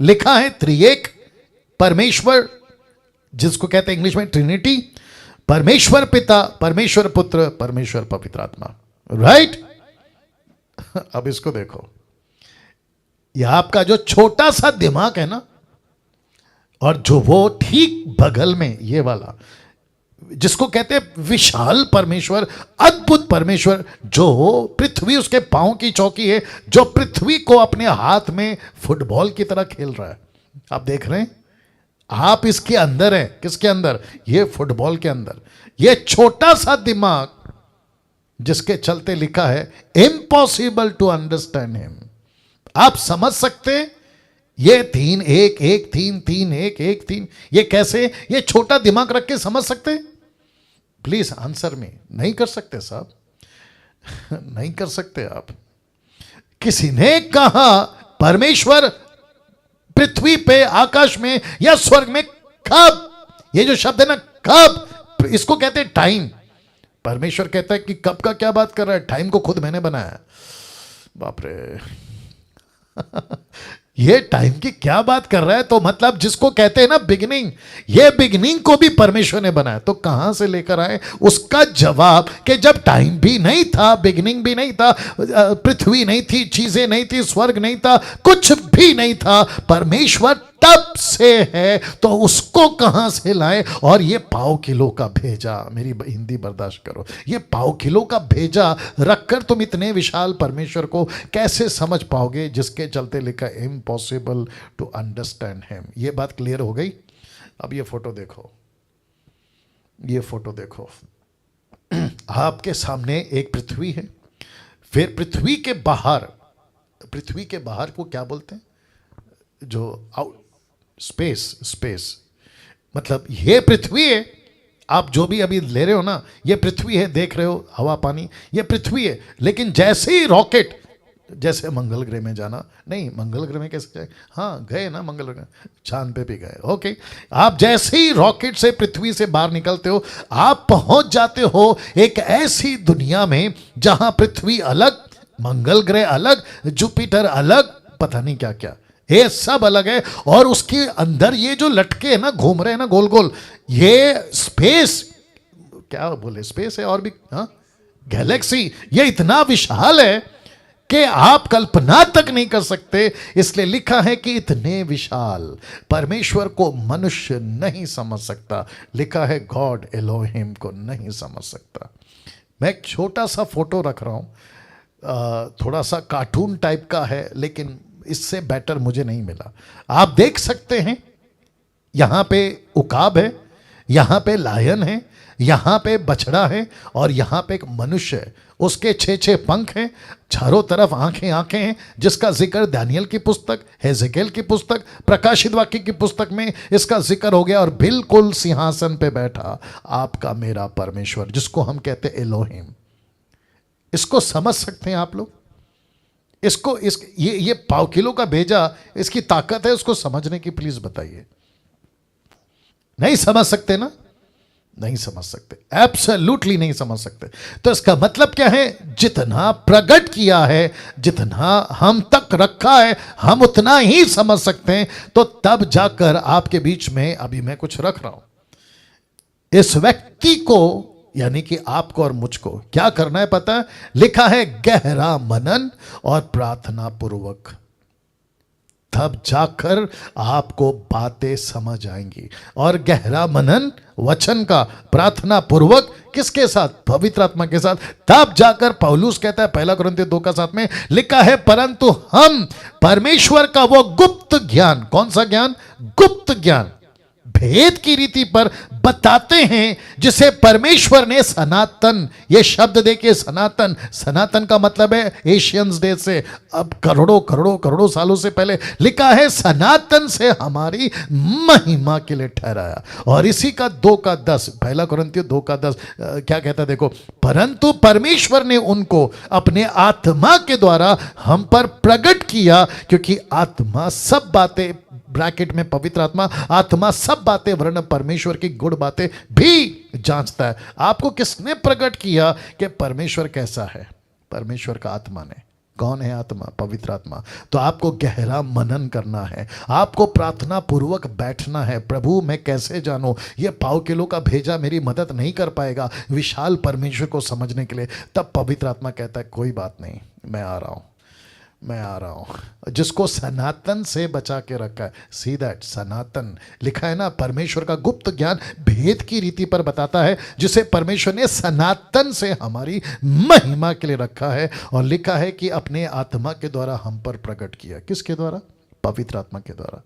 लिखा है त्रिएक परमेश्वर, जिसको कहते हैं इंग्लिश में ट्रिनिटी, परमेश्वर पिता, परमेश्वर पुत्र, परमेश्वर पवित्र आत्मा, राइट। अब इसको देखो, यह आपका जो छोटा सा दिमाग है ना, और जो वो ठीक बगल में ये वाला, जिसको कहते हैं विशाल परमेश्वर, अद्भुत परमेश्वर, जो पृथ्वी उसके पांव की चौकी है, जो पृथ्वी को अपने हाथ में फुटबॉल की तरह खेल रहा है। आप देख रहे हैं, आप इसके अंदर हैं। किसके अंदर? ये फुटबॉल के अंदर। ये छोटा सा दिमाग जिसके चलते लिखा है इम्पॉसिबल टू अंडरस्टैंड हिम। आप समझ सकते हैं ये 3 1 1 3 3 1 1 3, ये कैसे? ये छोटा दिमाग रख के समझ सकते? प्लीज आंसर में। नहीं कर सकते साहब, नहीं कर सकते आप। किसी ने कहा परमेश्वर पृथ्वी पे, आकाश में या स्वर्ग में कब? ये जो शब्द है ना कब, इसको कहते हैं टाइम। परमेश्वर कहता है कि कब का क्या बात कर रहा है? टाइम को खुद मैंने बनाया। बाप रे ये टाइम की क्या बात कर रहा है? तो मतलब जिसको कहते हैं ना बिगिनिंग, ये बिगिनिंग को भी परमेश्वर ने बनाया। तो कहां से लेकर आए उसका जवाब कि जब टाइम भी नहीं था, बिगिनिंग भी नहीं था, पृथ्वी नहीं थी, चीजें नहीं थी, स्वर्ग नहीं था, कुछ भी नहीं था, परमेश्वर तब से है, तो उसको कहां से लाए? और ये पाव किलो का भेजा, मेरी हिंदी बर्दाश्त करो, ये पाव किलो का भेजा रखकर तुम इतने विशाल परमेश्वर को कैसे समझ पाओगे, जिसके चलते लिखा इम्पॉसिबल टू अंडरस्टैंड हिम। ये बात क्लियर हो गई। अब ये फोटो देखो, ये फोटो देखो। आपके सामने एक पृथ्वी है, फिर पृथ्वी के बाहर, पृथ्वी के बाहर को क्या बोलते हैं? जो आउट स्पेस, स्पेस मतलब ये पृथ्वी है। आप जो भी अभी ले रहे हो ना, ये पृथ्वी है, देख रहे हो हवा पानी, ये पृथ्वी है। लेकिन जैसे ही रॉकेट, जैसे मंगल ग्रह में जाना, नहीं मंगल ग्रह में कैसे जाए? हाँ गए ना मंगल ग्रह, चांद पे भी गए, ओके। आप जैसे ही रॉकेट से पृथ्वी से बाहर निकलते हो, आप पहुंच जाते हो एक ऐसी दुनिया में जहां पृथ्वी अलग, मंगल ग्रह अलग, जुपिटर अलग, पता नहीं क्या क्या, ये सब अलग है। और उसके अंदर ये जो लटके हैं ना, घूम रहे हैं ना गोल गोल, ये स्पेस, क्या बोले, स्पेस है और भी, हाँ गैलेक्सी, ये इतना विशाल है कि आप कल्पना तक नहीं कर सकते। इसलिए लिखा है कि इतने विशाल परमेश्वर को मनुष्य नहीं समझ सकता। लिखा है गॉड एलोहिम को नहीं समझ सकता। मैं एक छोटा सा फोटो रख रहा हूं, थोड़ा सा कार्टून टाइप का है, लेकिन इससे बेटर मुझे नहीं मिला। आप देख सकते हैं, यहां पे उकाब है, यहां पे लायन है, यहां पे बछड़ा है, और यहां पे एक मनुष्य है। उसके 6 पंख हैं, चारों तरफ आंखें आंखें हैं, जिसका जिक्र दानियल की पुस्तक, हेजेकेल की पुस्तक, प्रकाशित वाक्य की पुस्तक में इसका जिक्र हो गया। और बिल्कुल सिंहासन पे बैठा आपका मेरा परमेश्वर, जिसको हम कहते हैं एलोहिम। इसको समझ सकते हैं आप लोग? इसको ये पाव किलो का भेजा, इसकी ताकत है उसको समझने की, प्लीज बताइए। नहीं समझ सकते ना? नहीं समझ सकते, एब्सोल्युटली नहीं समझ सकते। तो इसका मतलब क्या है? जितना प्रकट किया है, जितना हम तक रखा है, हम उतना ही समझ सकते हैं। तो तब जाकर आपके बीच में अभी मैं कुछ रख रहा हूं। इस व्यक्ति को, यानी कि आपको और मुझको क्या करना है पता है? लिखा है गहरा मनन और प्रार्थना पूर्वक, तब जाकर आपको बातें समझ आएंगी। और गहरा मनन वचन का, प्रार्थना पूर्वक किसके साथ? पवित्र आत्मा के साथ। तब जाकर पौलुस कहता है 1 कुरिन्थियों 2:7 में लिखा है, परंतु हम परमेश्वर का वो गुप्त ज्ञान, कौन सा ज्ञान? गुप्त ज्ञान, भेद की रीति पर बताते हैं, जिसे परमेश्वर ने सनातन, ये शब्द देखिए सनातन, सनातन का मतलब है एशियंस डे से, अब करोड़ों करोड़ों करोड़ों सालों से पहले लिखा है, सनातन से हमारी महिमा के लिए ठहराया। और इसी का 2:10, 1 कुरिन्थियों 2:10 क्या कहता है देखो, परंतु परमेश्वर ने उनको अपने आत्मा के द्वारा हम पर प्रकट किया, क्योंकि आत्मा सब बातें, ब्रैकेट में पवित्र आत्मा, आत्मा सब बातें वरन परमेश्वर की गुड़ बातें भी जांचता है। आपको किसने प्रकट किया कि परमेश्वर कैसा है? परमेश्वर का आत्मा ने। कौन है आत्मा? पवित्र आत्मा। तो आपको गहरा मनन करना है, आपको प्रार्थना पूर्वक बैठना है। प्रभु मैं कैसे जानूं? ये पाव किलो का भेजा मेरी मदद नहीं कर पाएगा विशाल परमेश्वर को समझने के लिए। तब पवित्र आत्मा कहता है कोई बात नहीं, मैं आ रहा हूं, मैं आ रहा हूं। जिसको सनातन से बचा के रखा है, सी दैट, सनातन लिखा है ना, परमेश्वर का गुप्त ज्ञान भेद की रीति पर बताता है, जिसे परमेश्वर ने सनातन से हमारी महिमा के लिए रखा है। और लिखा है कि अपने आत्मा के द्वारा हम पर प्रकट किया। किसके द्वारा? पवित्र आत्मा के द्वारा।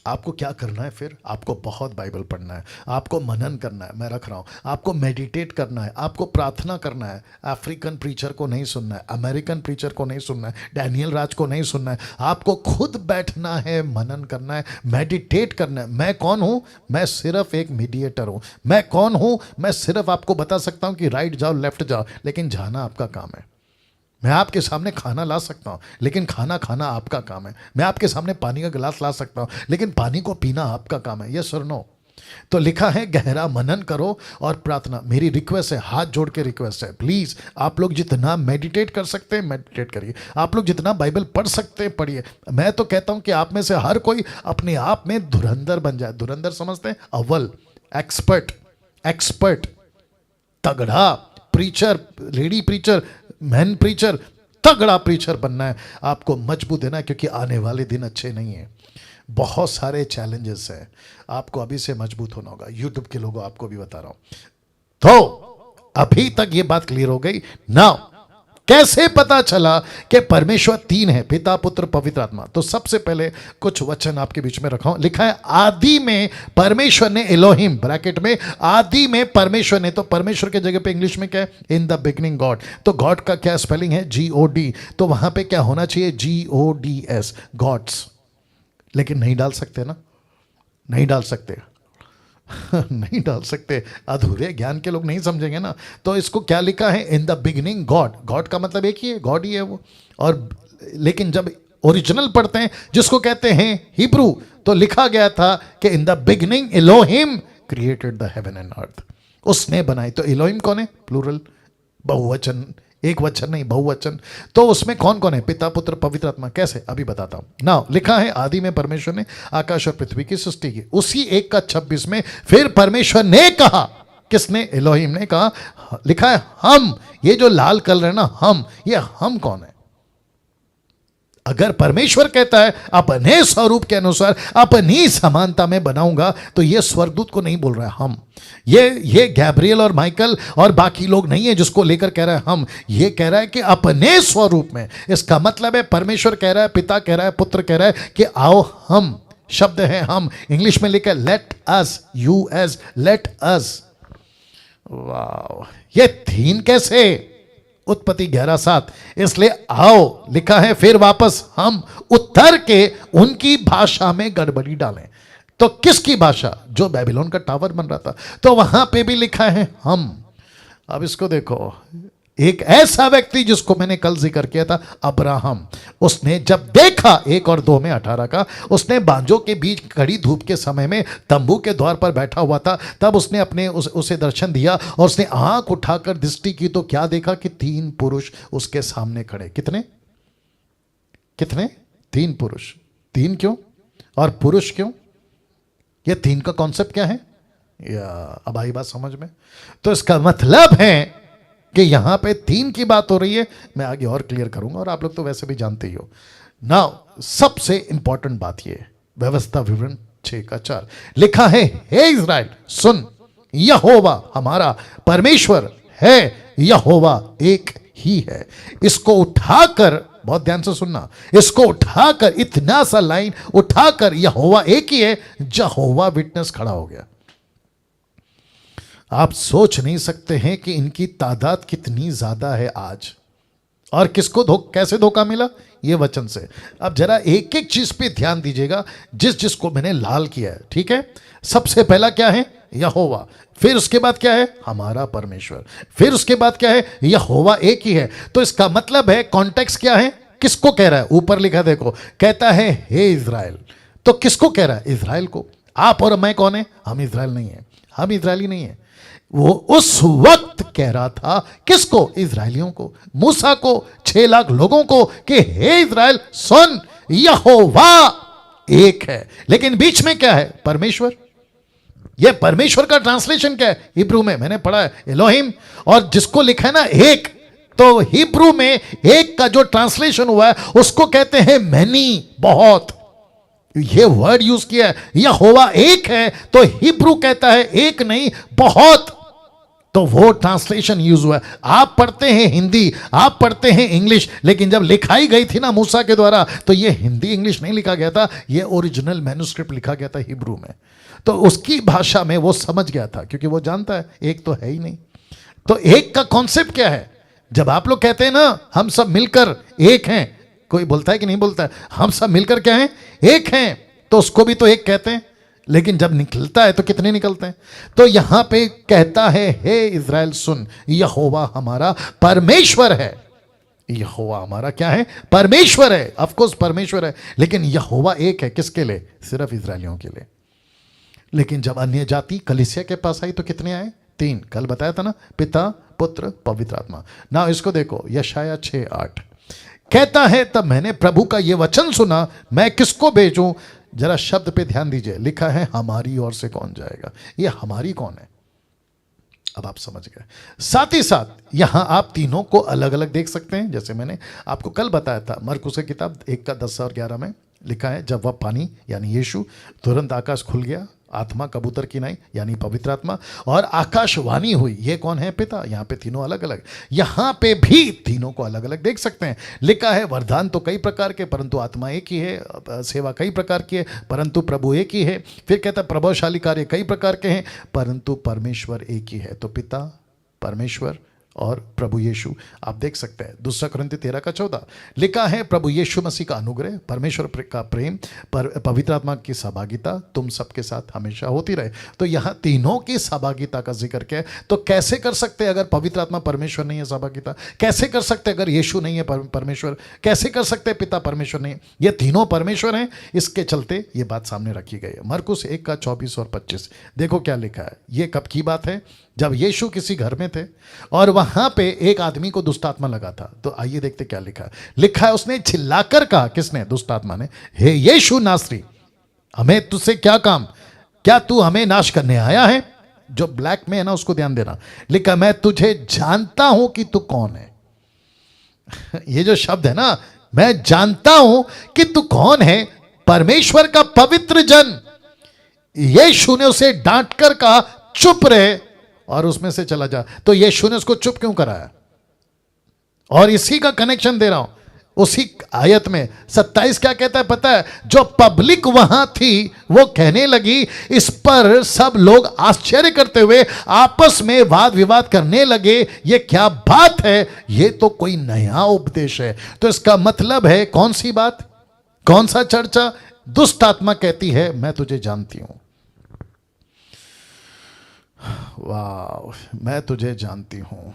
आपको क्या करना है फिर? आपको बहुत बाइबल पढ़ना है, आपको मनन करना है, मैं रख रहा हूँ, आपको मेडिटेट करना है, आपको प्रार्थना करना है। अफ्रीकन प्रीचर को नहीं सुनना है, अमेरिकन प्रीचर को नहीं सुनना है, डैनियल राज को नहीं सुनना है। आपको खुद बैठना है, मनन करना है, मेडिटेट करना है। मैं कौन हूँ? मैं सिर्फ एक मीडिएटर हूँ। मैं कौन हूँ? मैं सिर्फ आपको बता सकता हूँ कि राइट जाओ, लेफ्ट जाओ, लेकिन जाना आपका काम है। मैं आपके सामने खाना ला सकता हूं, लेकिन खाना खाना आपका काम है। मैं आपके सामने पानी का गिलास ला सकता हूं, लेकिन पानी को पीना आपका काम है। यस और नो? तो लिखा है गहरा मनन करो और प्रार्थना। मेरी रिक्वेस्ट है, हाथ जोड़ के रिक्वेस्ट है, प्लीज आप लोग जितना मेडिटेट कर सकते हैं मेडिटेट करिए, आप लोग जितना बाइबल पढ़ सकते हैं पढ़िए। मैं तो कहता हूं कि आप में से हर कोई अपने आप में धुरंधर बन जाए। धुरंधर समझते हैं? अव्वल, एक्सपर्ट, एक्सपर्ट, तगड़ा preacher, lady preacher, man preacher, तगड़ा प्रीचर बनना है। आपको मजबूत है ना, क्योंकि आने वाले दिन अच्छे नहीं हैं। बहुत सारे चैलेंजेस हैं, आपको अभी से मजबूत होना होगा। यूट्यूब के लोगों आपको भी बता रहा हूं। तो अभी तक ये बात क्लियर हो गई ना? कैसे पता चला कि परमेश्वर तीन है, पिता पुत्र पवित्र आत्मा? तो सबसे पहले कुछ वचन आपके बीच में रखा हूं। लिखा है आदि में परमेश्वर ने, एलोहिम ब्रैकेट में, आदि में परमेश्वर ने। तो परमेश्वर के जगह पे इंग्लिश में क्या है? In the beginning God. तो गॉड का क्या स्पेलिंग है? GOD। तो वहां पे क्या होना चाहिए? GODS, gods. लेकिन नहीं डाल सकते ना, नहीं डाल सकते नहीं डाल सकते, अधूरे ज्ञान के लोग नहीं समझेंगे ना। तो इसको क्या लिखा है? In the beginning God. God का मतलब एक ही है, गॉड ही है वो। और लेकिन जब ओरिजिनल पढ़ते हैं, जिसको कहते हैं हिब्रू, तो लिखा गया था कि in the beginning Elohim created the heaven and earth. उसने बनाई। तो एलोहिम कौन है? प्लूरल, बहुवचन, एक वचन नहीं, बहुवचन। तो उसमें कौन कौन है? पिता पुत्र पवित्र आत्मा। कैसे? अभी बताता हूं ना। लिखा है आदि में परमेश्वर ने आकाश और पृथ्वी की सृष्टि की। उसी 1:26 में फिर परमेश्वर ने कहा, किसने? एलोहिम ने कहा। लिखा है हम, ये जो लाल कलर है ना, हम, ये हम कौन है? अगर परमेश्वर कहता है अपने स्वरूप के अनुसार अपनी समानता में बनाऊंगा, तो ये स्वर्गदूत को नहीं बोल रहा है हम। ये गैब्रियल और माइकल और बाकी लोग नहीं है जिसको लेकर कह रहा है हम। ये कह रहा है कि अपने स्वरूप में। इसका मतलब है परमेश्वर कह रहा है, पिता कह रहा है, पुत्र कह रहा है कि आओ हम। शब्द है हम, इंग्लिश में लिखा है let us, US, let us. वाह, ये तीन कैसे? उत्पत्ति 11:7। इसलिए आओ लिखा है, फिर वापस हम उत्तर के उनकी भाषा में गड़बड़ी डालें। तो किसकी भाषा? जो बेबीलोन का टावर बन रहा था, तो वहां पे भी लिखा है हम। अब इसको देखो, एक ऐसा व्यक्ति जिसको मैंने कल जिक्र किया था, अब्राहम, उसने जब देखा 1 और 2 में 18 का, उसने बांजों के बीच कड़ी धूप के समय में तंबू के द्वार पर बैठा हुआ था। तब उसने अपने उसे दर्शन दिया और उसने आंख उठाकर दृष्टि की तो क्या देखा कि 3 पुरुष उसके सामने खड़े। कितने? कितने? 3 पुरुष। 3 क्यों और पुरुष क्यों? ये 3 का कॉन्सेप्ट क्या है? या अब आई बात समझ में? तो इसका मतलब है कि यहां पे 3 की बात हो रही है। मैं आगे और क्लियर करूंगा, और आप लोग तो वैसे भी जानते ही हो। नाउ सबसे इंपॉर्टेंट बात यह, व्यवस्था विवरण 6:4 लिखा है, हे इज़राइल सुन, यहोवा हमारा परमेश्वर है, यहोवा एक ही है। इसको उठाकर, बहुत ध्यान से सुनना, इसको उठाकर, इतना सा लाइन उठाकर, यहोवा एक ही है, यहोवा विटनेस खड़ा हो गया। आप सोच नहीं सकते हैं कि इनकी तादाद कितनी ज्यादा है आज। और किसको कैसे धोखा मिला? ये वचन से। अब जरा एक एक चीज पे ध्यान दीजिएगा, जिसको मैंने लाल किया है, ठीक है? सबसे पहला क्या है? यहोवा। फिर उसके बाद क्या है? हमारा परमेश्वर। फिर उसके बाद क्या है? यहोवा एक ही है। तो इसका मतलब है, कॉन्टेक्स्ट क्या है? किसको कह रहा है? ऊपर लिखा देखो, कहता है हे इज़राइल। तो किसको कह रहा है? इज़राइल को। आप और मैं कौन है? हम इज़राइल नहीं है, हम इज़राइली नहीं है। वो उस वक्त कह रहा था किसको? इजराइलियों को, मूसा को, 6 लाख लोगों को कि हे इजराइल सुन, यहोवा एक है। लेकिन बीच में क्या है? परमेश्वर। ये परमेश्वर का ट्रांसलेशन क्या है हिब्रू में? मैंने पढ़ा है एलोहिम, और जिसको लिखा है ना एक, तो हिब्रू में एक का जो ट्रांसलेशन हुआ है उसको कहते हैं मैनी, बहुत। ये वर्ड यूज किया है, यहोवा एक है, तो हिब्रू कहता है एक नहीं बहुत, तो वो ट्रांसलेशन यूज हुआ है। आप पढ़ते हैं हिंदी, आप पढ़ते हैं इंग्लिश, लेकिन जब लिखाई गई थी ना मूसा के द्वारा, तो ये हिंदी इंग्लिश नहीं लिखा गया था, ये ओरिजिनल मैन्युस्क्रिप्ट लिखा गया था हिब्रू में। तो उसकी भाषा में वो समझ गया था, क्योंकि वो जानता है एक तो है ही नहीं। तो एक का कॉन्सेप्ट क्या है? जब आप लोग कहते हैं ना हम सब मिलकर एक हैं, कोई बोलता है कि नहीं बोलता है? हम सब मिलकर क्या हैं? एक हैं, तो उसको भी तो एक कहते हैं। लेकिन जब निकलता है तो कितने निकलते हैं? तो यहां पे कहता है हे इज़राइल सुन, यहोवा हमारा परमेश्वर है। यहोवा हमारा क्या है? परमेश्वर है। ऑफ कोर्स परमेश्वर है, लेकिन यहोवा एक है। किसके लिए? सिर्फ इज़राइलियों के लिए। लेकिन जब अन्य जाति कलीसिया के पास आई तो कितने आए? 3। कल बताया था ना, पिता, पुत्र, पवित्र आत्मा। ना इसको देखो, यशाया 6:8 कहता है तब मैंने प्रभु का यह वचन सुना, मैं किसको भेजूं? जरा शब्द पे ध्यान दीजिए, लिखा है हमारी ओर से कौन जाएगा। ये हमारी कौन है? अब आप समझ गए। साथ ही साथ यहां आप तीनों को अलग अलग देख सकते हैं। जैसे मैंने आपको कल बताया था, मरकुस की किताब 1:10 और 11 में लिखा है, जब वह पानी यानी यीशु, तुरंत आकाश खुल गया, आत्मा कबूतर की नाई यानी पवित्र आत्मा, और आकाशवाणी हुई। ये कौन है? पिता। यहां पे तीनों अलग अलग, यहां पे भी तीनों को अलग अलग देख सकते हैं। लिखा है वरदान तो कई प्रकार के, परंतु आत्मा एक ही है। सेवा कई प्रकार की है, परंतु प्रभु एक ही है। फिर कहता है प्रभावशाली कार्य कई प्रकार के हैं, परंतु परमेश्वर एक ही है। तो पिता, परमेश्वर और प्रभु यीशु आप देख सकते हैं। 2 कुरिन्थी 13:14 लिखा है, प्रभु यीशु मसीह का अनुग्रह, परमेश्वर का प्रेम, पवित्र आत्मा की सहभागिता तुम सबके साथ हमेशा होती रहे। तो यहाँ तीनों की सहभागिता का जिक्र क्या है? तो कैसे कर सकते हैं अगर पवित्र आत्मा परमेश्वर नहीं है सहभागिता? कैसे कर सकते अगर यीशु नहीं है परमेश्वर? कैसे कर सकते पिता परमेश्वर नहीं है? ये तीनों परमेश्वर हैं। इसके चलते ये बात सामने रखी गई है। मरकुस 1:24 और 25 देखो क्या लिखा है। ये कब की बात है? जब यीशु किसी घर में थे और वहां पे एक आदमी को दुष्ट आत्मा लगा था। तो आइए देखते क्या लिखा है। लिखा है उसने चिल्लाकर कहा, किसने? दुष्ट आत्मा ने, हे यीशु नासरी, हमें तुझसे क्या काम? क्या तू हमें नाश करने आया है? जो ब्लैक में है ना उसको ध्यान देना। लिखा, मैं तुझे जानता हूं कि तू कौन है। ये जो शब्द है ना, मैं जानता हूं कि तू कौन है, परमेश्वर का पवित्र जन। यीशु ने उसे डांट कर कहा चुप रहे और उसमें से चला जा। तो यीशु ने उसको चुप क्यों कराया? और इसी का कनेक्शन दे रहा हूं उसी आयत में 27 क्या कहता है पता है? जो पब्लिक वहां थी वो कहने लगी, इस पर सब लोग आश्चर्य करते हुए आपस में वाद विवाद करने लगे, ये क्या बात है? ये तो कोई नया उपदेश है। तो इसका मतलब है कौन सी बात, कौन सा चर्चा? दुष्ट आत्मा कहती है मैं तुझे जानती हूं। वाह, मैं तुझे जानती हूं।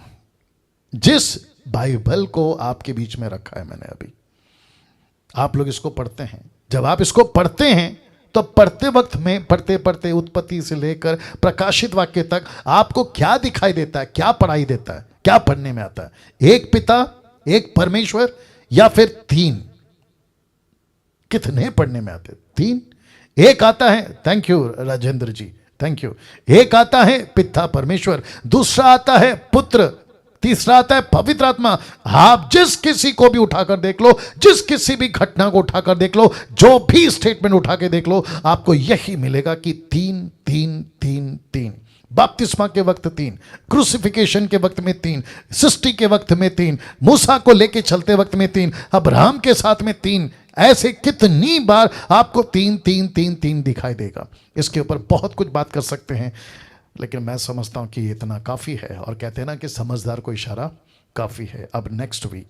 जिस बाइबल को आपके बीच में रखा है मैंने अभी, आप लोग इसको पढ़ते हैं। जब आप इसको पढ़ते हैं तो पढ़ते वक्त में, पढ़ते पढ़ते उत्पत्ति से लेकर प्रकाशित वाक्य तक आपको क्या दिखाई देता है? क्या पढ़ाई देता है? क्या पढ़ने में आता है? एक पिता, एक परमेश्वर, या फिर 3? कितने पढ़ने में आते? 3। एक आता है, thank you Rajendra ji, thank you. एक आता है पिता परमेश्वर, दूसरा आता है पुत्र, तीसरा आता है पवित्र आत्मा। आप जिस किसी को भी उठाकर देख लो, जिस किसी भी घटना को उठाकर देख लो, जो भी स्टेटमेंट उठा के देख लो, आपको यही मिलेगा कि 3 3 3 3। बपतिस्मा के वक्त 3, क्रूसिफिकेशन के वक्त में 3, सृष्टि के वक्त में 3, मूसा को लेके चलते वक्त में 3, अब्राहम के साथ में 3। ऐसे कितनी बार आपको 3 3 3 3 दिखाई देगा। इसके ऊपर बहुत कुछ बात कर सकते हैं, लेकिन मैं समझता हूं कि इतना काफ़ी है। और कहते हैं ना कि समझदार को इशारा काफ़ी है। अब नेक्स्ट वीक